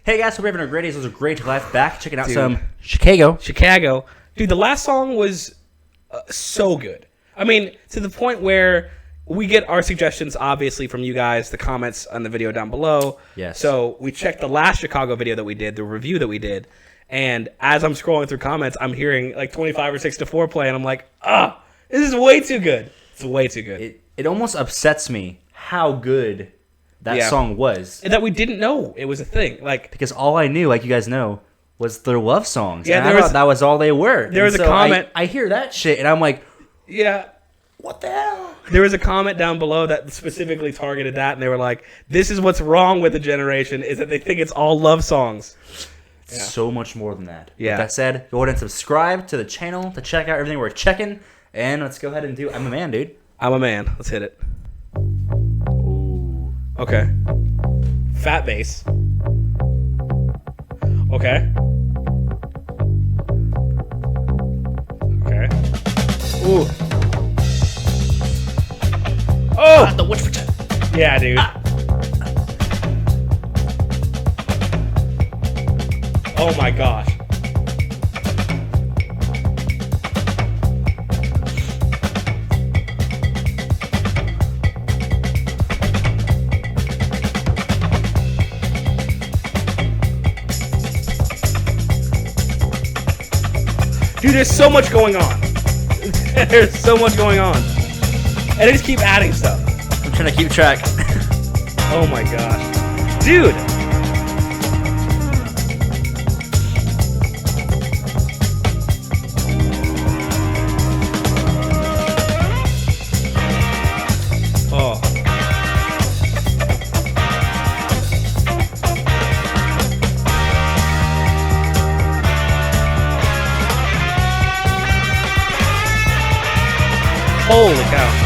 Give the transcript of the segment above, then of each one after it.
Hey guys, hope you're having a great day. Those are great life back. Checking out some Chicago. Dude, the last song was so good. I mean, to the point where we get our suggestions, obviously, from you guys, the comments on the video down below. Yes. So we checked the last Chicago video that we did, the review that we did, and as I'm scrolling through comments, I'm hearing like 25 or 6 to 4 play, and I'm like, this is way too good. It's way too good. It almost upsets me how good that song was. And that we didn't know it was a thing. Because all I knew, like you guys know, was their love songs. Yeah, and I thought that was all they were. There was a comment. I hear that shit, and I'm like, yeah. What the hell? There was a comment down below that specifically targeted that, and they were like, this is what's wrong with the generation, is that they think it's all love songs. Yeah. So much more than that. Yeah. With that said, go ahead and subscribe to the channel to check out everything we're checking, and let's go ahead and do I'm a Man, dude. I'm a Man. Let's hit it. Okay. Fat bass. Okay. Okay. Ooh. Oh! The witch for yeah, dude. Oh my gosh. Dude, there's so much going on. There's so much going on. And they just keep adding stuff. I'm trying to keep track. Oh my gosh. Dude! Oh. Holy cow.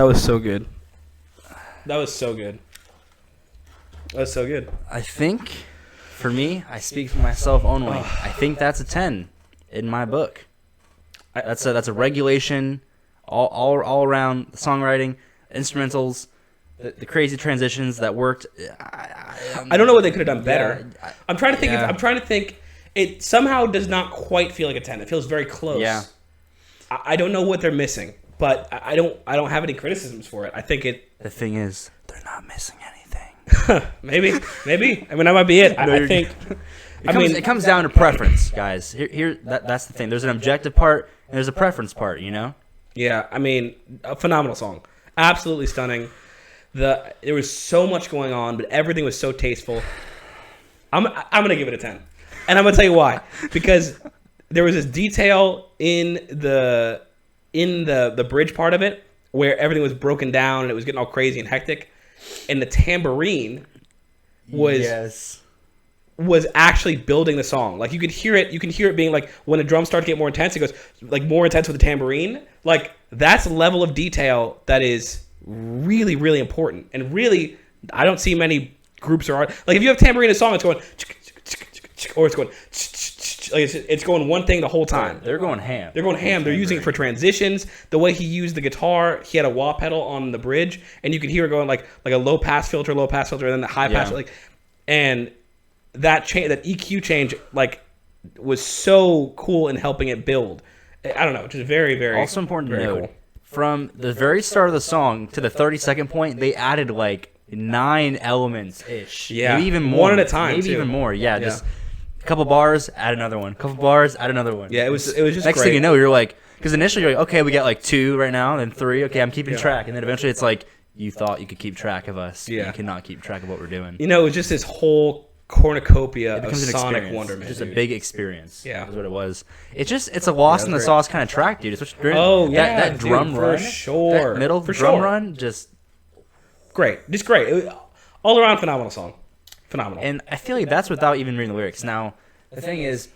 was so good. That was so good. That was so good. I think, for me, I speak for myself only. I think that's a 10 in my book. That's a regulation, all around songwriting, instrumentals, the crazy transitions that worked. I don't know what they could have done better. Yeah, I'm trying to think. yeah. I'm trying to think. It somehow does not quite feel like a 10. It feels very close. Yeah. I don't know what they're missing, but I don't have any criticisms for it. I think it. The thing is, they're not missing anything. maybe. I mean, that might be it. I think. It comes down to preference, guys. That's the thing. There's an objective part and there's a preference part. You know. Yeah, I mean, a phenomenal song, absolutely stunning. There was so much going on, but everything was so tasteful. I'm gonna give it a 10, and I'm gonna tell you why. Because there was this detail in the bridge part of it where everything was broken down and it was getting all crazy and hectic, and the tambourine was actually building the song. Like you could hear it. You can hear it being like when the drums start to get more intense, it goes like more intense with the tambourine. Like that's a level of detail that is really, really important. And really, I don't see many groups or art. Like if you have tambourine in a song, it's going or it's going like it's going one thing the whole time. They're going ham. They're using it for transitions. The way he used the guitar, he had a wah pedal on the bridge, and you could hear it going like a low pass filter, and then the high pass, and that EQ change like was so cool in helping it build. I don't know, just very, very also important to note. Cool. From the very start of the song to the 30-second point, they added like 9 elements ish. Yeah, maybe even more. One at a time. Maybe too. even more. Yeah, just a couple bars, add another one. Couple bars, add another one. Yeah, it was just next great. thing you know, you're like, because initially you're like, okay, we got like 2 right now, then 3. Okay, I'm keeping track, and then eventually it's like you thought you could keep track of us. Yeah, you cannot keep track of what we're doing. You know, it was just this whole cornucopia of sonic experience. wonderment. Just a big experience. Yeah, is what it was. It's a lost in the sauce kind of track, dude. Especially during that drum run, for sure. That middle drum run, just great. All around phenomenal song. Phenomenal. And I feel like that's without even reading the lyrics. Now, the thing is,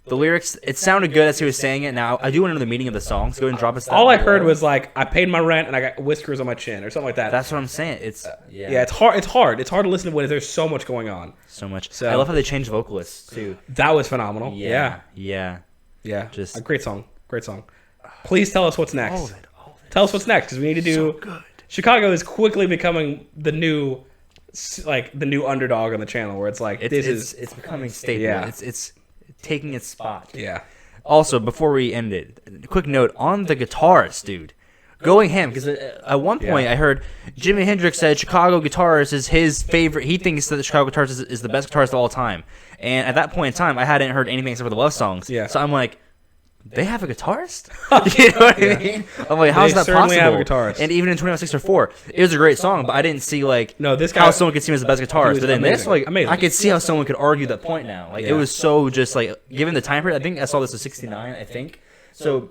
the lyrics, it sounded good as he was saying it. Now, I do want to know the meaning of the song, so go ahead and drop us that. All I heard was like, I paid my rent and I got whiskers on my chin or something like that. That's what I'm saying. It's it's hard. It's hard to listen to when there's so much going on. So much. So, I love how they changed vocalists, too. That was phenomenal. Yeah. Just a great song. Please tell us what's next. All of it. Tell us what's next, because we need to do... So good. Chicago is quickly becoming the new underdog on the channel, where it's like it's becoming stable. Yeah. It's taking its spot. Yeah. Also, before we end it, a quick note on the guitarist, dude. Going ham, because at one point I heard Jimi Hendrix said Chicago guitarist is his favorite. He thinks that the Chicago guitarist is the best guitarist of all time. And at that point in time, I hadn't heard anything except for the love songs. Yeah. So I'm like, they have a guitarist? You know what I mean? I'm like, how's that possible? Have a guitarist. And even in 2164, it was a great song, but I didn't see this guy, how someone could see him as the best guitarist. But then amazing. I could see how someone could argue that point now. It was so just given the time period. I think I saw this was 69. I think so.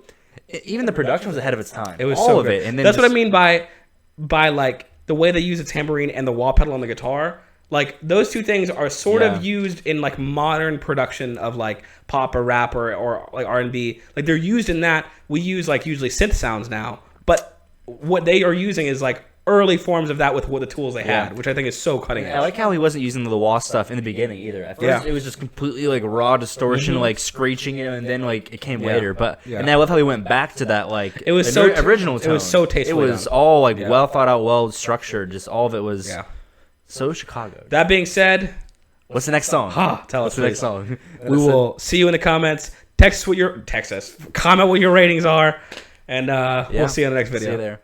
Even the production was ahead of its time. It was all so of good. it, and then that's what I mean by like the way they use the tambourine and the wah pedal on the guitar. Like those two things are sort of used in like modern production of like pop or rap or like R&B. Like they're used in that. We use like usually synth sounds now, but what they are using is like early forms of that with what the tools they had, which I think is so cutting edge. I like how he wasn't using the wah stuff in the beginning either. At first, it was just completely like raw distortion, like screeching it, and then like it came later. But and I love how he went back to that like it was original tone. It was so tastefully It was done. all like well thought out, well structured. Just all of it was so Chicago. That being said, what's the next song? Tell us the next song. We will see you in the comments. Text us. Comment what your ratings are, and we'll see you in the next video. See you there.